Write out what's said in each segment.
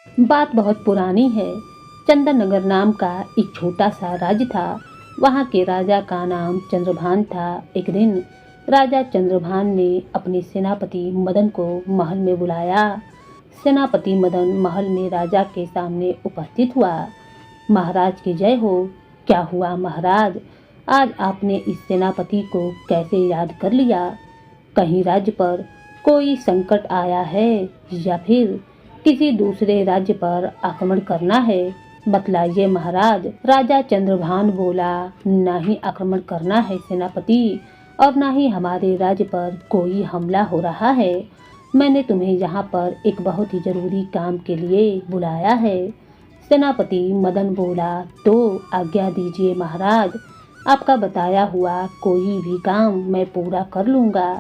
बात बहुत पुरानी है। चंदननगर नाम का एक छोटा सा राज्य था। वहाँ के राजा का नाम चंद्रभान था। एक दिन राजा चंद्रभान ने अपने सेनापति मदन को महल में बुलाया। सेनापति मदन महल में राजा के सामने उपस्थित हुआ। महाराज की जय हो। क्या हुआ महाराज, आज आपने इस सेनापति को कैसे याद कर लिया? कहीं राज्य पर कोई संकट आया है या फिर किसी दूसरे राज्य पर आक्रमण करना है? बतलाइए महाराज। राजा चंद्रभान बोला, ना ही आक्रमण करना है सेनापति, और ना ही हमारे राज्य पर कोई हमला हो रहा है। मैंने तुम्हें यहाँ पर एक बहुत ही जरूरी काम के लिए बुलाया है। सेनापति मदन बोला, तो आज्ञा दीजिए महाराज, आपका बताया हुआ कोई भी काम मैं पूरा कर लूँगा।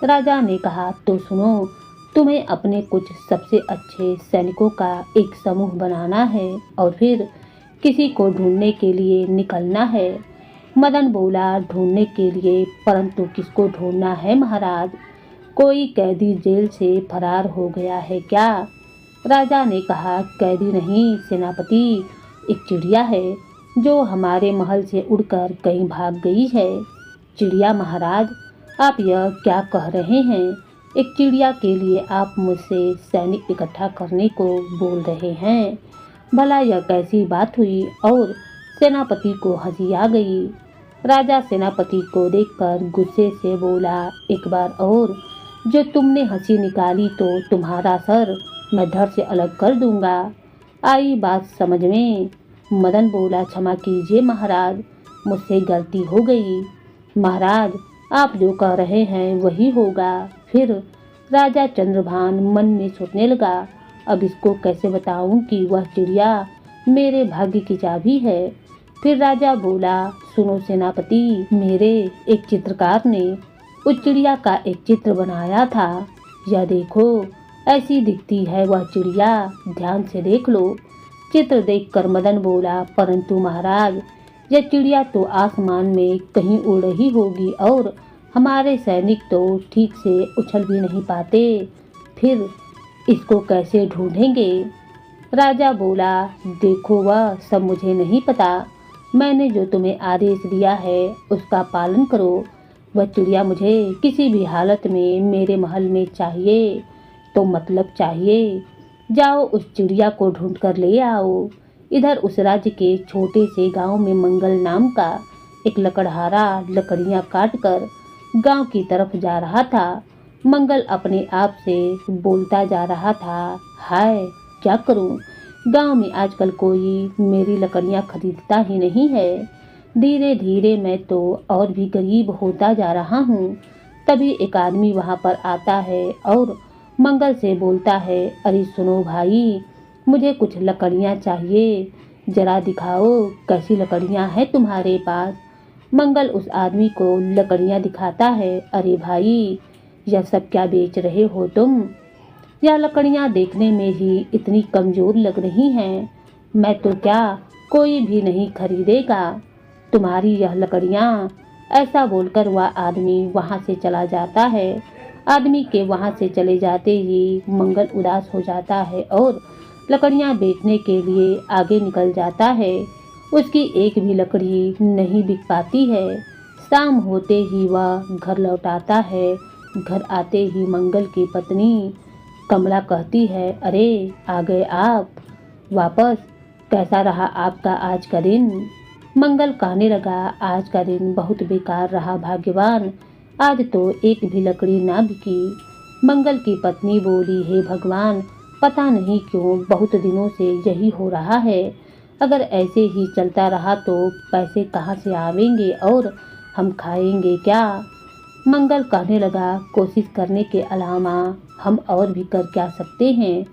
राजा ने कहा, तो सुनो, तुम्हें अपने कुछ सबसे अच्छे सैनिकों का एक समूह बनाना है और फिर किसी को ढूंढने के लिए निकलना है। मदन बोला, ढूंढने के लिए? परंतु किसको ढूंढना है महाराज? कोई कैदी जेल से फरार हो गया है क्या? राजा ने कहा, कैदी नहीं सेनापति, एक चिड़िया है जो हमारे महल से उड़कर कहीं भाग गई है। चिड़िया महाराज, आप यह क्या कह रहे हैं? एक चिड़िया के लिए आप मुझसे सैनिक इकट्ठा करने को बोल रहे हैं? भला यह कैसी बात हुई? और सेनापति को हंसी आ गई। राजा सेनापति को देखकर गुस्से से बोला, एक बार और जो तुमने हंसी निकाली तो तुम्हारा सर मैं धड़ से अलग कर दूंगा। आई बात समझ में? मदन बोला, क्षमा कीजिए महाराज, मुझसे गलती हो गई। महाराज, आप जो कह रहे हैं वही होगा। फिर राजा चंद्रभान मन में सोचने लगा, अब इसको कैसे बताऊं कि वह चिड़िया मेरे भाग्य की चाबी है। फिर राजा बोला, सुनो सेनापति, मेरे एक चित्रकार ने उस चिड़िया का एक चित्र बनाया था। यह देखो, ऐसी दिखती है वह चिड़िया, ध्यान से देख लो। चित्र देखकर मदन बोला, परंतु महाराज, यह चिड़िया तो आसमान में कहीं उड़ रही होगी और हमारे सैनिक तो ठीक से उछल भी नहीं पाते, फिर इसको कैसे ढूंढेंगे? राजा बोला, देखो वह सब मुझे नहीं पता, मैंने जो तुम्हें आदेश दिया है उसका पालन करो। वह चिड़िया मुझे किसी भी हालत में मेरे महल में चाहिए, तो मतलब चाहिए। जाओ उस चिड़िया को ढूंढ कर ले आओ। इधर उस राज्य के छोटे से गांव में मंगल नाम का एक लकड़हारा लकड़ियां काट कर गांव की तरफ जा रहा था। मंगल अपने आप से बोलता जा रहा था, हाय क्या करूं, गांव में आजकल कोई मेरी लकड़ियां खरीदता ही नहीं है। धीरे धीरे मैं तो और भी गरीब होता जा रहा हूँ। तभी एक आदमी वहाँ पर आता है और मंगल से बोलता है, अरे सुनो भाई, मुझे कुछ लकड़ियाँ चाहिए, जरा दिखाओ कैसी लकड़ियाँ हैं तुम्हारे पास। मंगल उस आदमी को लकड़ियाँ दिखाता है। अरे भाई, यह सब क्या बेच रहे हो तुम? यह लकड़ियाँ देखने में ही इतनी कमज़ोर लग रही हैं, मैं तो क्या कोई भी नहीं खरीदेगा तुम्हारी यह लकड़ियाँ। ऐसा बोलकर वह आदमी वहाँ से चला जाता है। आदमी के वहाँ से चले जाते ही मंगल उदास हो जाता है और लकड़ियाँ बेचने के लिए आगे निकल जाता है। उसकी एक भी लकड़ी नहीं बिक पाती है। शाम होते ही वह घर लौट आता है। घर आते ही मंगल की पत्नी कमला कहती है, अरे आ गए आप वापस, कैसा रहा आपका आज का दिन? मंगल कहने लगा, आज का दिन बहुत बेकार रहा भाग्यवान, आज तो एक भी लकड़ी ना बिकी। मंगल की पत्नी बोली, हे भगवान, पता नहीं क्यों बहुत दिनों से यही हो रहा है। अगर ऐसे ही चलता रहा तो पैसे कहाँ से आवेंगे और हम खाएंगे क्या? मंगल कहने लगा, कोशिश करने के अलावा हम और भी कर क्या सकते हैं?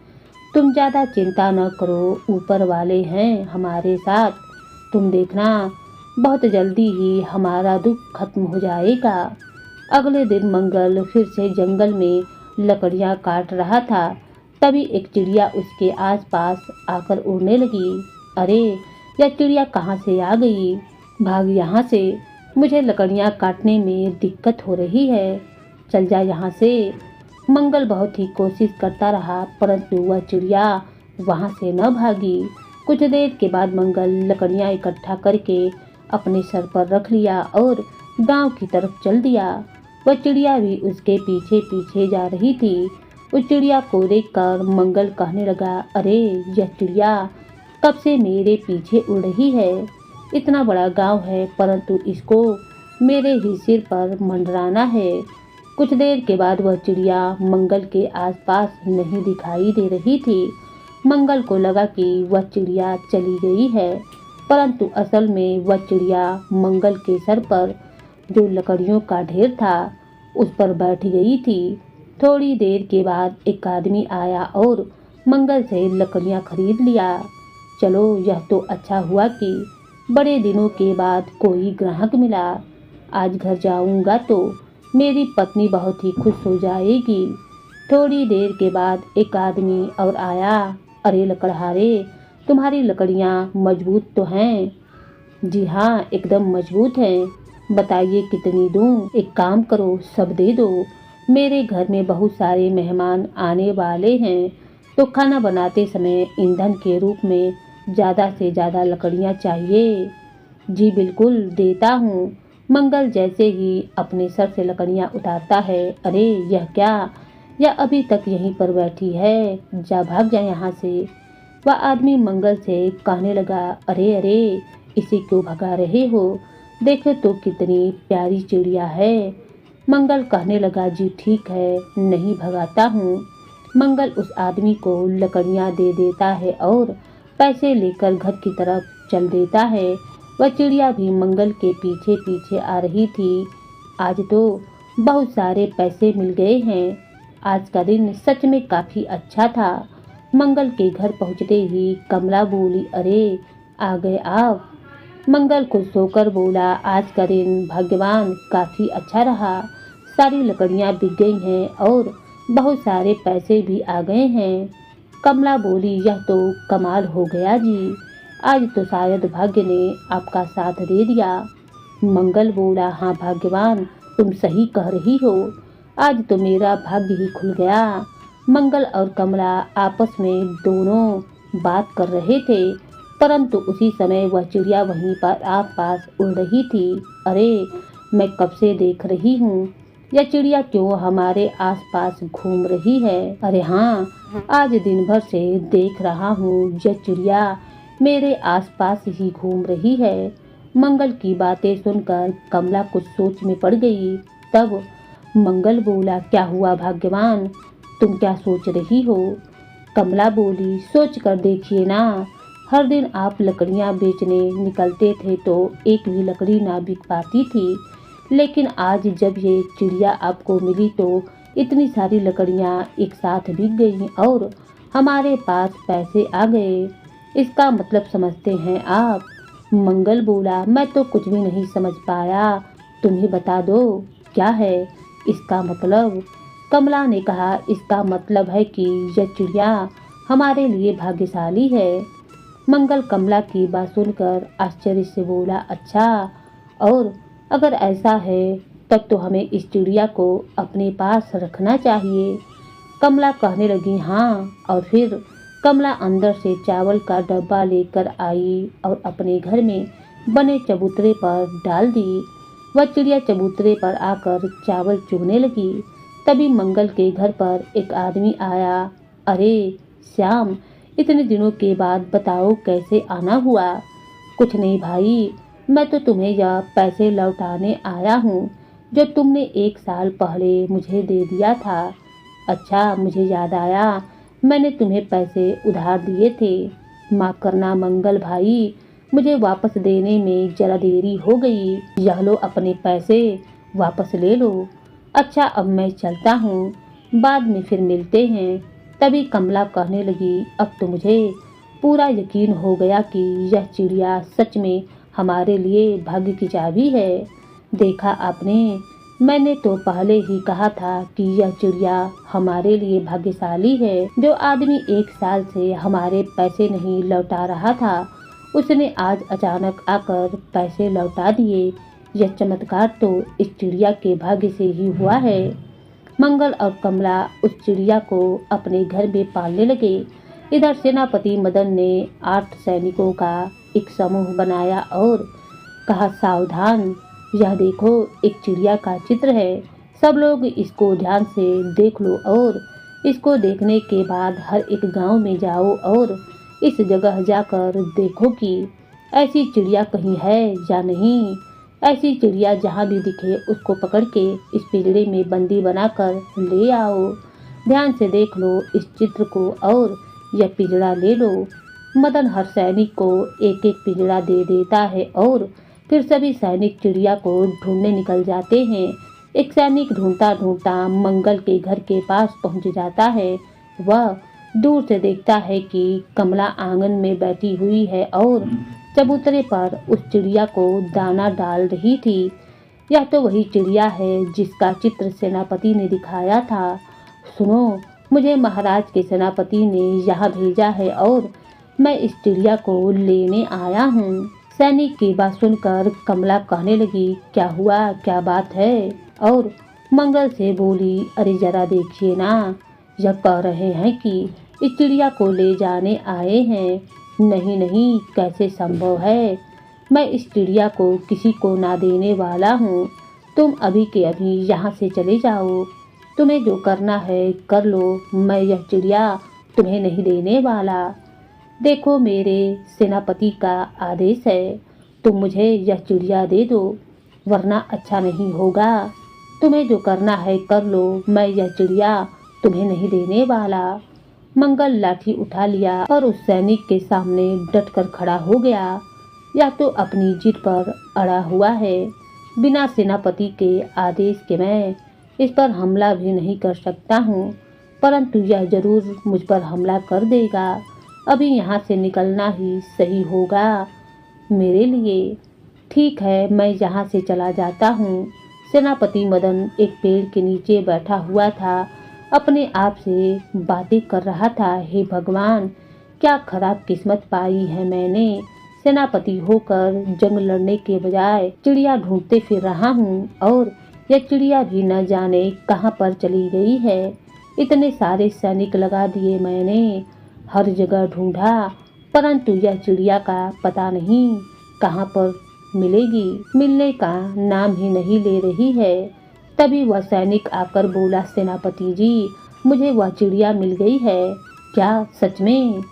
तुम ज़्यादा चिंता न करो, ऊपर वाले हैं हमारे साथ। तुम देखना बहुत जल्दी ही हमारा दुख खत्म हो जाएगा। अगले दिन मंगल फिर से जंगल में लकड़ियाँ काट रहा था। तभी एक चिड़िया उसके आसपास आकर उड़ने लगी। अरे यह चिड़िया कहाँ से आ गई? भाग यहाँ से, मुझे लकड़ियाँ काटने में दिक्कत हो रही है, चल जा यहाँ से। मंगल बहुत ही कोशिश करता रहा, परंतु वह चिड़िया वहाँ से न भागी। कुछ देर के बाद मंगल लकड़ियाँ इकट्ठा करके अपने सर पर रख लिया और गांव की तरफ चल दिया। वह चिड़िया भी उसके पीछे पीछे जा रही थी। उस चिड़िया को देखकर मंगल कहने लगा, अरे यह चिड़िया कब से मेरे पीछे उड़ रही है। इतना बड़ा गांव है परंतु इसको मेरे ही सिर पर मंडराना है। कुछ देर के बाद वह चिड़िया मंगल के आसपास नहीं दिखाई दे रही थी। मंगल को लगा कि वह चिड़िया चली गई है, परंतु असल में वह चिड़िया मंगल के सर पर जो लकड़ियों का ढेर था उस पर बैठ गई थी। थोड़ी देर के बाद एक आदमी आया और मंगल से लकड़ियां खरीद लिया। चलो यह तो अच्छा हुआ कि बड़े दिनों के बाद कोई ग्राहक मिला। आज घर जाऊंगा तो मेरी पत्नी बहुत ही खुश हो जाएगी। थोड़ी देर के बाद एक आदमी और आया। अरे लकड़हारे, तुम्हारी लकड़ियाँ मजबूत तो हैं? जी हाँ, एकदम मजबूत हैं। बताइए कितनी दूँ? एक काम करो, सब दे दो। मेरे घर में बहुत सारे मेहमान आने वाले हैं तो खाना बनाते समय ईंधन के रूप में ज़्यादा से ज़्यादा लकड़ियाँ चाहिए। जी बिल्कुल, देता हूँ। मंगल जैसे ही अपने सर से लकड़ियाँ उतारता है, अरे यह क्या, यह अभी तक यहीं पर बैठी है, जा भाग जा यहाँ से। वह आदमी मंगल से कहने लगा, अरे अरे इसे क्यों भगा रहे हो, देखो तो कितनी प्यारी चिड़िया है। मंगल कहने लगा, जी ठीक है, नहीं भगाता हूँ। मंगल उस आदमी को लकड़ियाँ दे देता है और पैसे लेकर घर की तरफ चल देता है। वह चिड़िया भी मंगल के पीछे पीछे आ रही थी। आज तो बहुत सारे पैसे मिल गए हैं। आज का दिन सच में काफ़ी अच्छा था। मंगल के घर पहुंचते ही कमला बोली, अरे आ गए आप। मंगल खुश होकर बोला, आज का दिन भाग्यवान काफ़ी अच्छा रहा। सारी लकड़ियाँ बिक गई हैं और बहुत सारे पैसे भी आ गए हैं। कमला बोली, यह तो कमाल हो गया जी, आज तो शायद भाग्य ने आपका साथ दे दिया। मंगल बोला, हाँ भाग्यवान, तुम सही कह रही हो, आज तो मेरा भाग्य ही खुल गया। मंगल और कमला आपस में दोनों बात कर रहे थे, परंतु उसी समय वह चिड़िया वहीं पर आसपास उड़ रही थी। अरे मैं कब से देख रही हूँ, यह चिड़िया क्यों हमारे आसपास घूम रही है। अरे हाँ, आज दिन भर से देख रहा हूँ यह चिड़िया मेरे आसपास ही घूम रही है। मंगल की बातें सुनकर कमला कुछ सोच में पड़ गई। तब मंगल बोला, क्या हुआ भाग्यवान, तुम क्या सोच रही हो। कमला बोली, सोच कर देखिए ना, हर दिन आप लकड़ियाँ बेचने निकलते थे तो एक भी लकड़ी ना बिक पाती थी, लेकिन आज जब ये चिड़िया आपको मिली तो इतनी सारी लकड़ियाँ एक साथ बिक गई और हमारे पास पैसे आ गए। इसका मतलब समझते हैं आप। मंगल बोला, मैं तो कुछ भी नहीं समझ पाया, तुम ही बता दो क्या है इसका मतलब। कमला ने कहा, इसका मतलब है कि यह चिड़िया हमारे लिए भाग्यशाली है। मंगल कमला की बात सुनकर आश्चर्य से बोला, अच्छा, और अगर ऐसा है तब तो हमें इस चिड़िया को अपने पास रखना चाहिए। कमला कहने लगी, हाँ। और फिर कमला अंदर से चावल का डब्बा लेकर आई और अपने घर में बने चबूतरे पर डाल दी। वह चिड़िया चबूतरे पर आकर चावल चुगने लगी। तभी मंगल के घर पर एक आदमी आया। अरे श्याम, इतने दिनों के बाद बताओ कैसे आना हुआ। कुछ नहीं भाई, मैं तो तुम्हें यह पैसे लौटाने आया हूँ जो तुमने 1 साल पहले मुझे दे दिया था। अच्छा, मुझे याद आया, मैंने तुम्हें पैसे उधार दिए थे। माफ़ करना मंगल भाई, मुझे वापस देने में जरा देरी हो गई। यह लो अपने पैसे, वापस ले लो। अच्छा अब मैं चलता हूँ, बाद में फिर मिलते हैं। तभी कमला कहने लगी, अब तो मुझे पूरा यकीन हो गया कि यह चिड़िया सच में हमारे लिए भाग्य की चाबी है। देखा आपने, मैंने तो पहले ही कहा था कि यह चिड़िया हमारे लिए भाग्यशाली है। जो आदमी 1 साल से हमारे पैसे नहीं लौटा रहा था, उसने आज अचानक आकर पैसे लौटा दिए। यह चमत्कार तो इस चिड़िया के भाग्य से ही हुआ है। मंगल और कमला उस चिड़िया को अपने घर में पालने लगे। इधर सेनापति मदन ने 8 सैनिकों का एक समूह बनाया और कहा, सावधान, यह देखो, एक चिड़िया का चित्र है। सब लोग इसको ध्यान से देख लो और इसको देखने के बाद हर एक गांव में जाओ और इस जगह जाकर देखो कि ऐसी चिड़िया कहीं है या नहीं। ऐसी चिड़िया जहाँ भी दिखे उसको पकड़ के इस पिंजरे में बंदी बनाकर ले आओ। ध्यान से देख लो इस चित्र को और यह पिंजरा ले लो। मदन हर सैनिक को एक एक पिंजरा दे देता है और फिर सभी सैनिक चिड़िया को ढूंढने निकल जाते हैं। एक सैनिक ढूंढता ढूंढता मंगल के घर के पास पहुंच जाता है। वह दूर से देखता है कि कमला आंगन में बैठी हुई है और चबूतरे पर उस चिड़िया को दाना डाल रही थी। यह तो वही चिड़िया है जिसका चित्र सेनापति ने दिखाया था। सुनो, मुझे महाराज के सेनापति ने यहाँ भेजा है और मैं इस चिड़िया को लेने आया हूँ। सैनिक की बात सुनकर कमला कहने लगी, क्या हुआ, क्या बात है? और मंगल से बोली, अरे जरा देखिए ना, यह कह रहे हैं कि इस चिड़िया को ले जाने आए हैं। नहीं नहीं, कैसे संभव है? मैं इस चिड़िया को किसी को ना देने वाला हूँ। तुम अभी के अभी यहाँ से चले जाओ। तुम्हें जो करना है कर लो, मैं यह चिड़िया तुम्हें नहीं देने वाला। देखो, मेरे सेनापति का आदेश है, तुम मुझे यह चिड़िया दे दो, वरना अच्छा नहीं होगा। तुम्हें जो करना है कर लो, मैं यह चिड़िया तुम्हें नहीं देने वाला। मंगल लाठी उठा लिया और उस सैनिक के सामने डटकर खड़ा हो गया। यह तो अपनी जिद पर अड़ा हुआ है। बिना सेनापति के आदेश के मैं इस पर हमला भी नहीं कर सकता हूँ, परंतु यह जरूर मुझ पर हमला कर देगा। अभी यहाँ से निकलना ही सही होगा मेरे लिए। ठीक है, मैं यहाँ से चला जाता हूँ। सेनापति मदन एक पेड़ के नीचे बैठा हुआ था, अपने आप से बातें कर रहा था। हे भगवान, क्या खराब किस्मत पाई है मैंने। सेनापति होकर जंग लड़ने के बजाय चिड़िया ढूंढते फिर रहा हूँ और यह चिड़िया भी न जाने कहाँ पर चली गई है। इतने सारे सैनिक लगा दिए मैंने, हर जगह ढूंढा, परंतु यह चिड़िया का पता नहीं कहाँ पर मिलेगी। मिलने का नाम ही नहीं ले रही है। तभी वह सैनिक आकर बोला, सेनापति जी, मुझे वह चिड़िया मिल गई है। क्या सच में?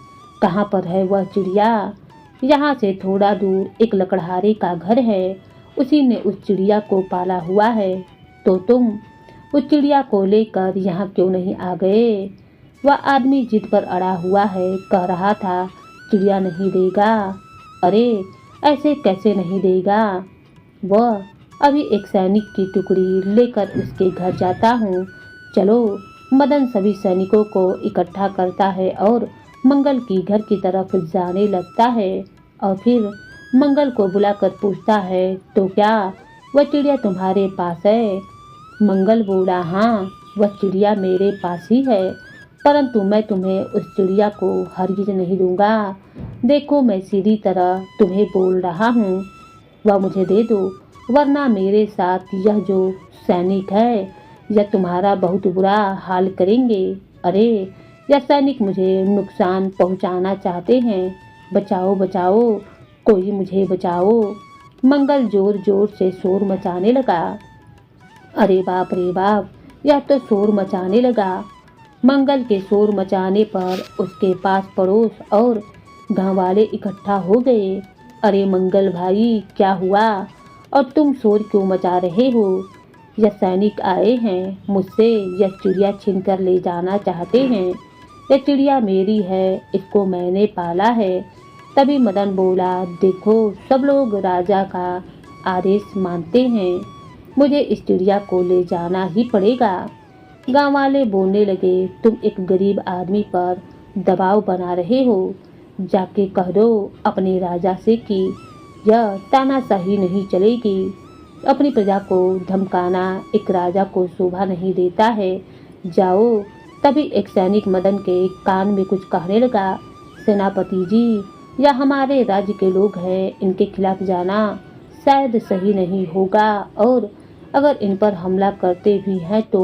कहाँ पर है वह चिड़िया? यहाँ से थोड़ा दूर एक लकड़हारे का घर है, उसी ने उस चिड़िया को पाला हुआ है। तो तुम उस चिड़िया को लेकर यहाँ क्यों नहीं आ गए? वह आदमी जिद पर अड़ा हुआ है, कह रहा था चिड़िया नहीं देगा। अरे ऐसे कैसे नहीं देगा? वह अभी एक सैनिक की टुकड़ी लेकर उसके घर जाता हूँ। चलो। मदन सभी सैनिकों को इकट्ठा करता है और मंगल की घर की तरफ जाने लगता है और फिर मंगल को बुलाकर पूछता है, तो क्या वह चिड़िया तुम्हारे पास है? मंगल बोला, हाँ, वह चिड़िया मेरे पास ही है, परंतु मैं तुम्हें उस चिड़िया को हरगिज नहीं दूंगा। देखो, मैं सीधी तरह तुम्हें बोल रहा हूँ, वह मुझे दे दो, वरना मेरे साथ यह जो सैनिक है यह तुम्हारा बहुत बुरा हाल करेंगे। अरे यह सैनिक मुझे नुकसान पहुंचाना चाहते हैं। बचाओ बचाओ, कोई मुझे बचाओ। मंगल जोर जोर से शोर मचाने लगा। अरे बाप रे बाप, यह तो शोर मचाने लगा। मंगल के शोर मचाने पर उसके पास पड़ोस और गांव वाले इकट्ठा हो गए। अरे मंगल भाई, क्या हुआ और तुम शोर क्यों मचा रहे हो? यह सैनिक आए हैं, मुझसे यह चिड़िया छीन कर ले जाना चाहते हैं। यह चिड़िया मेरी है, इसको मैंने पाला है। तभी मदन बोला, देखो, सब लोग राजा का आदेश मानते हैं, मुझे इस चिड़िया को ले जाना ही पड़ेगा। गांव वाले बोलने लगे, तुम एक गरीब आदमी पर दबाव बना रहे हो, जाके कह दो अपने राजा से कि यह तानाशाही नहीं चलेगी। अपनी प्रजा को धमकाना एक राजा को शोभा नहीं देता है। जाओ। तभी एक सैनिक मदन के कान में कुछ कहने लगा, सेनापति जी, यह हमारे राज्य के लोग हैं, इनके खिलाफ जाना शायद सही नहीं होगा, और अगर इन पर हमला करते भी हैं तो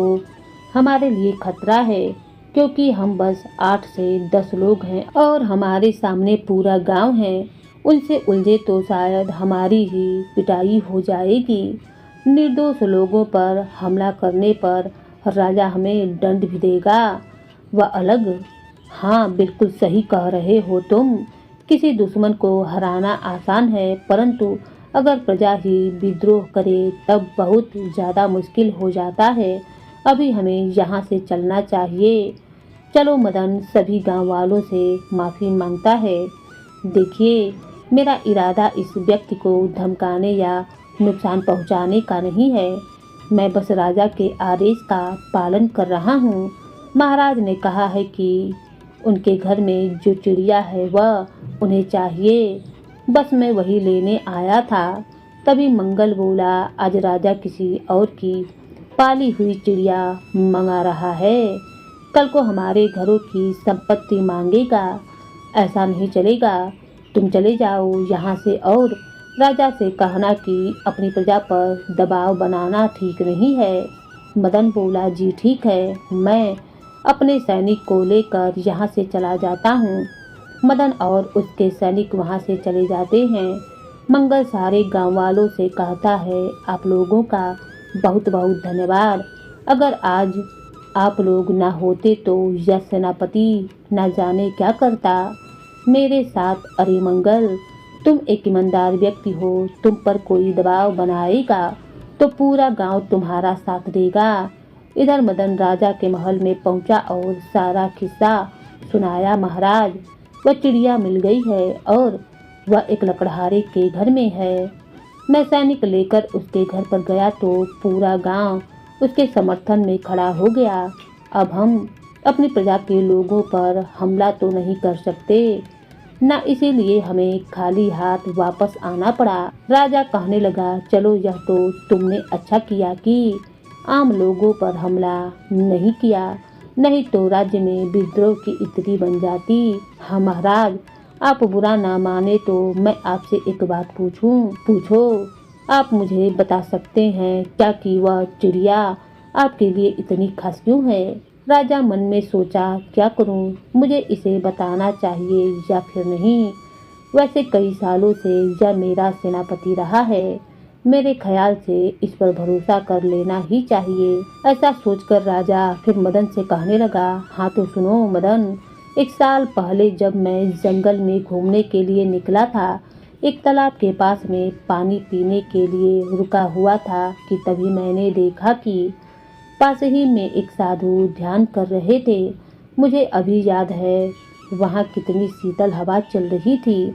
हमारे लिए खतरा है। क्योंकि हम बस 8 से 10 लोग हैं और हमारे सामने पूरा गांव है। उनसे उलझे तो शायद हमारी ही पिटाई हो जाएगी। निर्दोष लोगों पर हमला करने पर राजा हमें दंड भी देगा, वह अलग। हाँ, बिल्कुल सही कह रहे हो तुम। किसी दुश्मन को हराना आसान है, परंतु अगर प्रजा ही विद्रोह करे तब बहुत ज़्यादा मुश्किल हो जाता है। अभी हमें यहाँ से चलना चाहिए। चलो। मदन सभी गांव वालों से माफ़ी मांगता है। देखिए, मेरा इरादा इस व्यक्ति को धमकाने या नुकसान पहुंचाने का नहीं है। मैं बस राजा के आदेश का पालन कर रहा हूँ। महाराज ने कहा है कि उनके घर में जो चिड़िया है वह उन्हें चाहिए, बस मैं वही लेने आया था। तभी मंगल बोला, आज राजा किसी और की पाली हुई चिड़िया मंगा रहा है, कल को हमारे घरों की संपत्ति मांगेगा। ऐसा नहीं चलेगा। तुम चले जाओ यहाँ से और राजा से कहना कि अपनी प्रजा पर दबाव बनाना ठीक नहीं है। मदन बोला, जी ठीक है, मैं अपने सैनिक को लेकर यहाँ से चला जाता हूँ। मदन और उसके सैनिक वहाँ से चले जाते हैं। मंगल सारे गांव वालों से कहता है, आप लोगों का बहुत बहुत धन्यवाद। अगर आज आप लोग ना होते तो यह सेनापति न जाने क्या करता मेरे साथ। अरे मंगल, तुम एक ईमानदार व्यक्ति हो, तुम पर कोई दबाव बनाएगा तो पूरा गांव तुम्हारा साथ देगा। इधर मदन राजा के महल में पहुंचा और सारा किस्सा सुनाया। महाराज, वह चिड़िया मिल गई है और वह एक लकड़हारे के घर में है। मैं सैनिक लेकर उसके घर पर गया तो पूरा गांव उसके समर्थन में खड़ा हो गया। अब हम अपनी प्रजा के लोगों पर हमला तो नहीं कर सकते न, इसीलिए हमें खाली हाथ वापस आना पड़ा। राजा कहने लगा, चलो यह तो तुमने अच्छा किया कि आम लोगों पर हमला नहीं किया, नहीं तो राज्य में विद्रोह की स्थिति बन जाती। हाँ महाराज, आप बुरा ना माने तो मैं आपसे एक बात पूछूं? पूछो। आप मुझे बता सकते हैं क्या कि वह चिड़िया आपके लिए इतनी खास क्यों है? राजा मन में सोचा, क्या करूं, मुझे इसे बताना चाहिए या फिर नहीं। वैसे कई सालों से यह मेरा सेनापति रहा है, मेरे ख्याल से इस पर भरोसा कर लेना ही चाहिए। ऐसा सोचकर राजा फिर मदन से कहने लगा, हाँ तो सुनो मदन, एक साल पहले जब मैं जंगल में घूमने के लिए निकला था, एक तालाब के पास में पानी पीने के लिए रुका हुआ था कि तभी मैंने देखा कि पास ही में एक साधु ध्यान कर रहे थे। मुझे अभी याद है वहाँ कितनी शीतल हवा चल रही थी,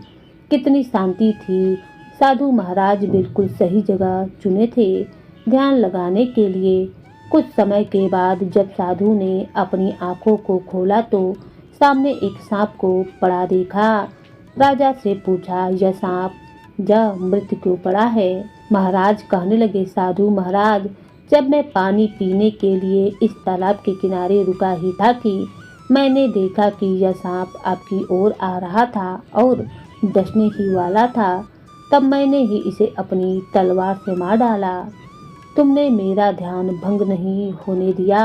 कितनी शांति थी। साधु महाराज बिल्कुल सही जगह चुने थे ध्यान लगाने के लिए। कुछ समय के बाद जब साधु ने अपनी आंखों को खोला तो सामने एक सांप को पड़ा देखा। राजा से पूछा, यह सांप मृत क्यों पड़ा है? महाराज कहने लगे, साधु महाराज, जब मैं पानी पीने के लिए इस तालाब के किनारे रुका ही था कि मैंने देखा कि यह सांप आपकी ओर आ रहा था और डसने ही वाला था। तब मैंने ही इसे अपनी तलवार से मार डाला। तुमने मेरा ध्यान भंग नहीं होने दिया।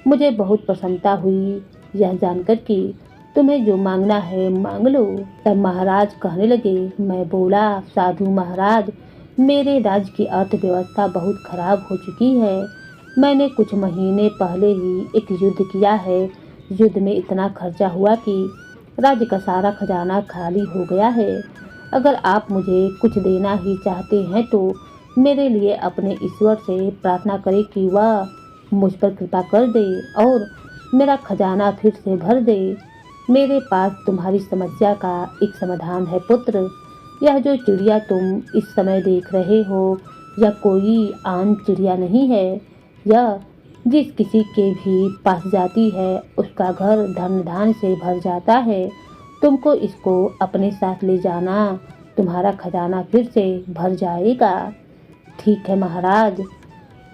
मुझे बहुत प्रसन्नता हुई यह जानकर कि तुम्हें जो मांगना है मांग लो। तब महाराज कहने लगे, मैं बोला, साधु महाराज, मेरे राज्य की अर्थव्यवस्था बहुत खराब हो चुकी है। मैंने कुछ महीने पहले ही एक युद्ध किया है। युद्ध में इतना खर्चा हुआ कि राज्य का सारा खजाना खाली हो गया है। अगर आप मुझे कुछ देना ही चाहते हैं तो मेरे लिए अपने ईश्वर से प्रार्थना करें कि वह मुझ पर कृपा कर दे और मेरा खजाना फिर से भर दे। मेरे पास तुम्हारी समस्या का एक समाधान है पुत्र। यह जो चिड़िया तुम इस समय देख रहे हो, यह कोई आम चिड़िया नहीं है। यह जिस किसी के भी पास जाती है उसका घर धन धान से भर जाता है। तुमको इसको अपने साथ ले जाना, तुम्हारा खजाना फिर से भर जाएगा। ठीक है महाराज।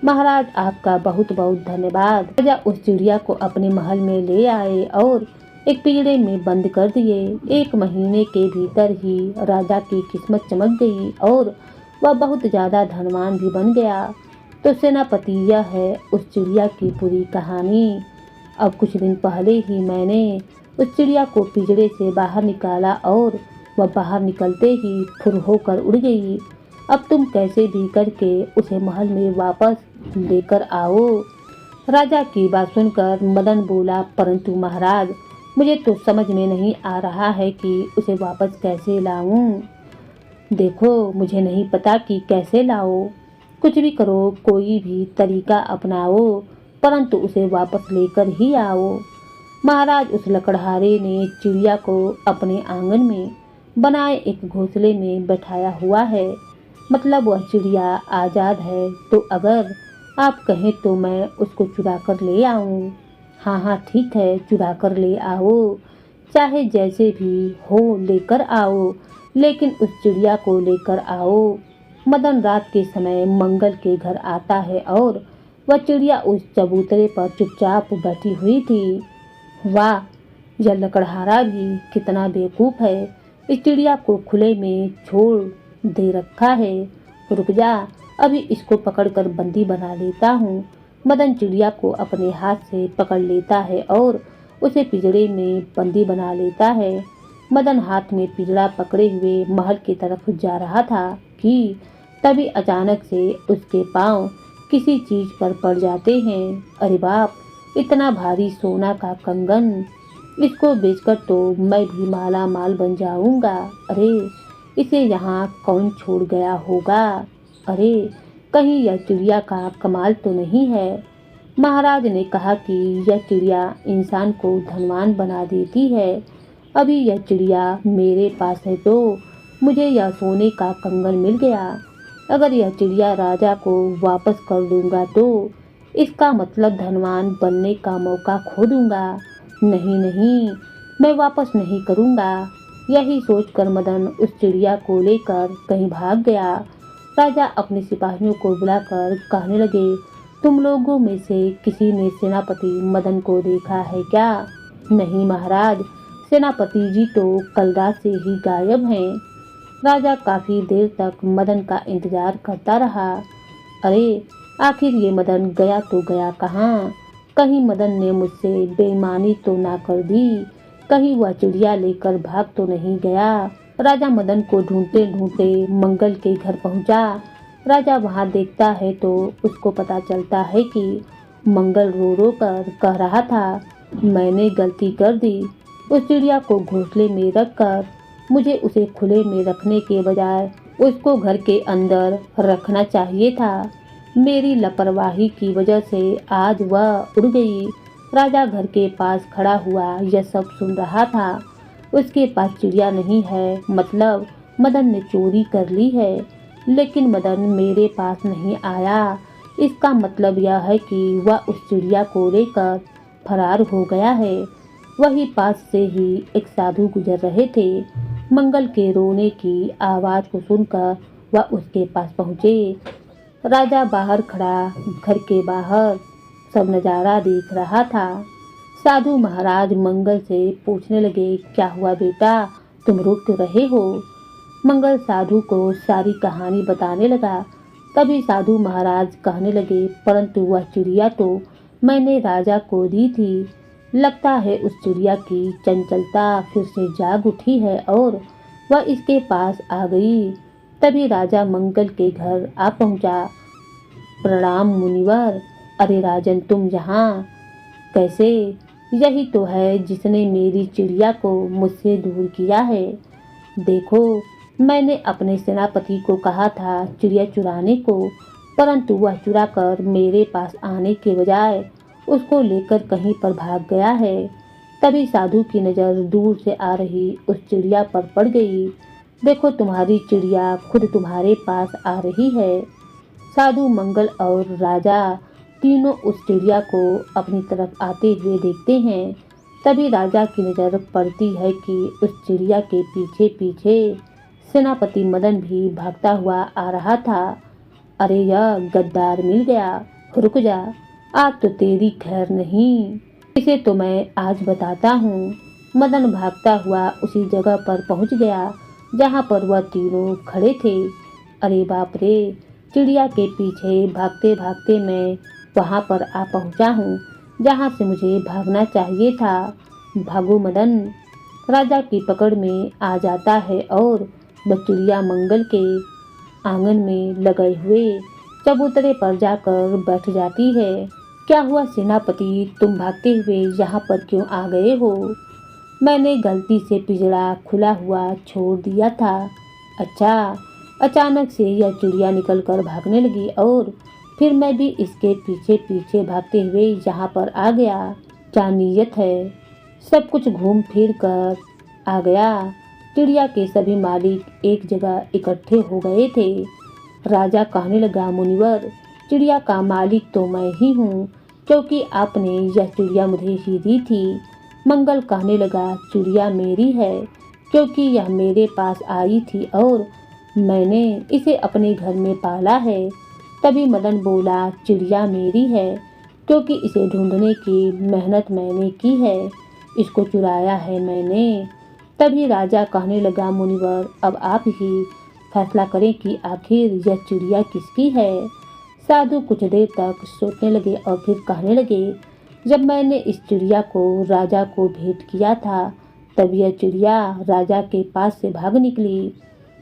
महाराज, आपका बहुत बहुत धन्यवाद। राजा उस चिड़िया को अपने महल में ले आए और एक पिंजरे में बंद कर दिए। 1 महीने के भीतर ही राजा की किस्मत चमक गई और वह बहुत ज़्यादा धनवान भी बन गया। तो सेनापति, यह है उस चिड़िया की पूरी कहानी। अब कुछ दिन पहले ही मैंने उस चिड़िया को पिंजरे से बाहर निकाला और वह बाहर निकलते ही फुर होकर उड़ गई। अब तुम कैसे भी करके उसे महल में वापस लेकर आओ। राजा की बात सुनकर मदन बोला, परंतु महाराज, मुझे तो समझ में नहीं आ रहा है कि उसे वापस कैसे लाऊं। देखो, मुझे नहीं पता कि कैसे लाओ, कुछ भी करो, कोई भी तरीका अपनाओ, परंतु उसे वापस लेकर ही आओ। महाराज, उस लकड़हारे ने चिड़िया को अपने आंगन में बनाए एक घोंसले में बैठाया हुआ है। मतलब वह चिड़िया आज़ाद है, तो अगर आप कहें तो मैं उसको चुरा कर ले आऊं। हाँ हाँ ठीक है, चुरा कर ले आओ, चाहे जैसे भी हो लेकर आओ, लेकिन उस चिड़िया को लेकर आओ। मदन रात के समय मंगल के घर आता है और वह चिड़िया उस चबूतरे पर चुपचाप बैठी हुई थी। वाह, यह लकड़हारा भी कितना बेवकूफ़ है, इस चिड़िया को खुले में छोड़ दे रखा है। रुक जा, अभी इसको पकड़कर बंदी बना लेता हूँ। मदन चिड़िया को अपने हाथ से पकड़ लेता है और उसे पिंजरे में बंदी बना लेता है। मदन हाथ में पिंजरा पकड़े हुए महल की तरफ जा रहा था कि तभी अचानक से उसके पांव किसी चीज पर पड़ जाते हैं। अरे बाप, इतना भारी सोना का कंगन, इसको बेचकर तो मैं भी माला माल बन जाऊंगा। अरे, इसे यहाँ कौन छोड़ गया होगा। अरे, कहीं यह चिड़िया का कमाल तो नहीं है। महाराज ने कहा कि यह चिड़िया इंसान को धनवान बना देती है। अभी यह चिड़िया मेरे पास है तो मुझे यह सोने का कंगन मिल गया। अगर यह चिड़िया राजा को वापस कर दूंगा तो इसका मतलब धनवान बनने का मौका खो दूंगा। नहीं नहीं, मैं वापस नहीं करूंगा। यही सोचकर मदन उस चिड़िया को लेकर कहीं भाग गया। राजा अपने सिपाहियों को बुलाकर कहने लगे, तुम लोगों में से किसी ने सेनापति मदन को देखा है क्या? नहीं महाराज, सेनापति जी तो कल रात से ही गायब हैं। राजा काफी देर तक मदन का इंतजार करता रहा। अरे, आखिर ये मदन गया तो गया कहाँ? कहीं मदन ने मुझसे बेईमानी तो ना कर दी, कहीं वह चिड़िया लेकर भाग तो नहीं गया। राजा मदन को ढूंढते ढूंढते मंगल के घर पहुंचा। राजा वहां देखता है तो उसको पता चलता है कि मंगल रो रो कर कह रहा था, मैंने गलती कर दी। उस चिड़िया को घोंसले में रखकर मुझे उसे खुले में रखने के बजाय उसको घर के अंदर रखना चाहिए था। मेरी लापरवाही की वजह से आज वह उड़ गई। राजा घर के पास खड़ा हुआ यह सब सुन रहा था। उसके पास चिड़िया नहीं है, मतलब मदन ने चोरी कर ली है, लेकिन मदन मेरे पास नहीं आया। इसका मतलब यह है कि वह उस चिड़िया को लेकर फरार हो गया है। वही पास से ही एक साधु गुजर रहे थे। मंगल के रोने की आवाज़ को सुनकर वह उसके पास पहुँचे। राजा बाहर खड़ा घर के बाहर सब नज़ारा देख रहा था। साधु महाराज मंगल से पूछने लगे, क्या हुआ बेटा, तुम रो क्यों रहे हो? मंगल साधु को सारी कहानी बताने लगा। तभी साधु महाराज कहने लगे, परंतु वह चिड़िया तो मैंने राजा को दी थी। लगता है उस चिड़िया की चंचलता फिर से जाग उठी है और वह इसके पास आ गई। तभी राजा मंगल के घर आ पहुंचा। प्रणाम मुनिवर। अरे राजन, तुम यहाँ कैसे? यही तो है जिसने मेरी चिड़िया को मुझसे दूर किया है। देखो, मैंने अपने सेनापति को कहा था चिड़िया चुराने को, परंतु वह चुरा कर मेरे पास आने के बजाय उसको लेकर कहीं पर भाग गया है। तभी साधु की नज़र दूर से आ रही उस चिड़िया पर पड़ गई। देखो, तुम्हारी चिड़िया खुद तुम्हारे पास आ रही है। साधु, मंगल और राजा तीनों उस चिड़िया को अपनी तरफ आते हुए देखते हैं। तभी राजा की नज़र पड़ती है कि उस चिड़िया के पीछे पीछे सेनापति मदन भी भागता हुआ आ रहा था। अरे, यह गद्दार मिल गया। रुक जा, आज तो तेरी खैर नहीं, इसे तो मैं आज बताता हूँ। मदन भागता हुआ उसी जगह पर पहुँच गया जहाँ पर वह तीनों खड़े थे। अरे बाप रे, चिड़िया के पीछे भागते भागते मैं वहाँ पर आ पहुँचा हूँ। जहाँ से मुझे भागना चाहिए था। भागो मदन राजा की पकड़ में आ जाता है और वह चिड़िया मंगल के आंगन में लगे हुए चबूतरे पर जाकर बैठ जाती है। क्या हुआ सेनापति, तुम भागते हुए यहाँ पर क्यों आ गए हो? मैंने गलती से पिंजरा खुला हुआ छोड़ दिया था। अच्छा। अचानक से यह चिड़िया निकलकर भागने लगी और फिर मैं भी इसके पीछे पीछे भागते हुए यहाँ पर आ गया। क्या नीयत है? सब कुछ घूम फिर कर आ गया। चिड़िया के सभी मालिक एक जगह इकट्ठे हो गए थे। राजा कहने लगा, मुनिवर, चिड़िया का मालिक तो मैं ही हूँ, क्योंकि आपने यह चिड़िया मुझे ही दी थी। मंगल कहने लगा, चिड़िया मेरी है, क्योंकि यह मेरे पास आई थी और मैंने इसे अपने घर में पाला है। तभी मदन बोला, चिड़िया मेरी है, क्योंकि इसे ढूंढने की मेहनत मैंने की है, इसको चुराया है मैंने। तभी राजा कहने लगा, मुनिवर, अब आप ही फैसला करें कि आखिर यह चिड़िया किसकी है। साधु कुछ देर तक सोचने लगे और फिर कहने लगे, जब मैंने इस चिड़िया को राजा को भेंट किया था, तब यह चिड़िया राजा के पास से भाग निकली।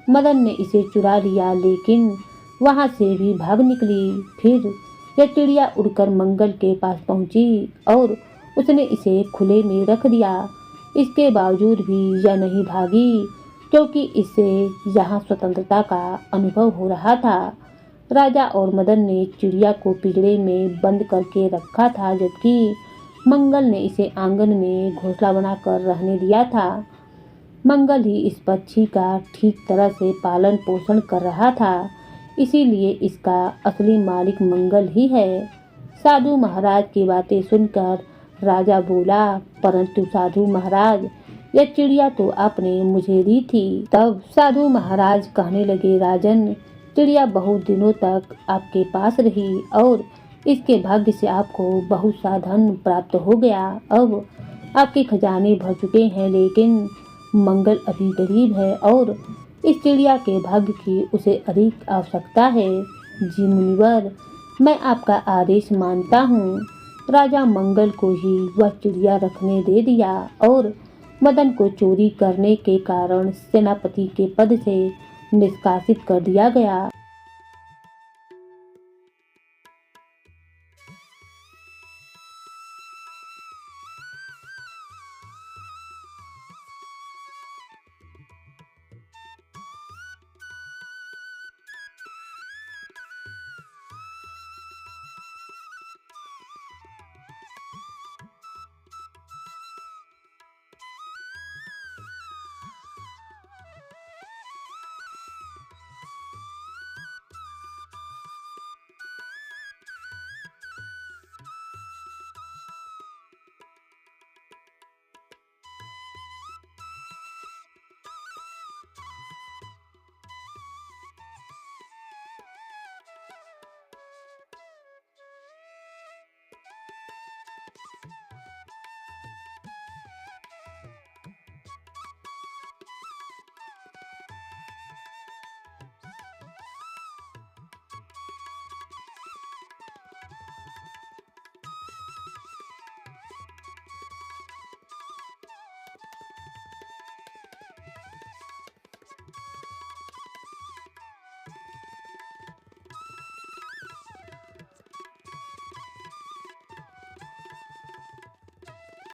मदन ने इसे चुरा लिया, लेकिन वहाँ से भी भाग निकली। फिर यह चिड़िया उड़कर मंगल के पास पहुँची और उसने इसे खुले में रख दिया। इसके बावजूद भी यह नहीं भागी, क्योंकि इससे यहाँ स्वतंत्रता का अनुभव हो रहा था। राजा और मदन ने चिड़िया को पिंजरे में बंद करके रखा था, जबकि मंगल ने इसे आंगन में घोंसला बनाकर रहने दिया था। मंगल ही इस पक्षी का ठीक तरह से पालन पोषण कर रहा था, इसीलिए इसका असली मालिक मंगल ही है। साधु महाराज की बातें सुनकर राजा बोला, परंतु साधु महाराज, यह चिड़िया तो आपने मुझे दी थी। तब साधु महाराज कहने लगे, राजन, चिड़िया बहुत दिनों तक आपके पास रही और इसके भाग्य से आपको बहुत सा धन प्राप्त हो गया। अब आपके खजाने भर चुके हैं, लेकिन मंगल अभी गरीब है और इस चिड़िया के भाग्य की उसे अधिक आवश्यकता है। जी मुनिवर, मैं आपका आदेश मानता हूँ। राजा मंगल को ही वह चिड़िया रखने दे दिया और मदन को चोरी करने के कारण सेनापति के पद से निष्कासित कर दिया गया।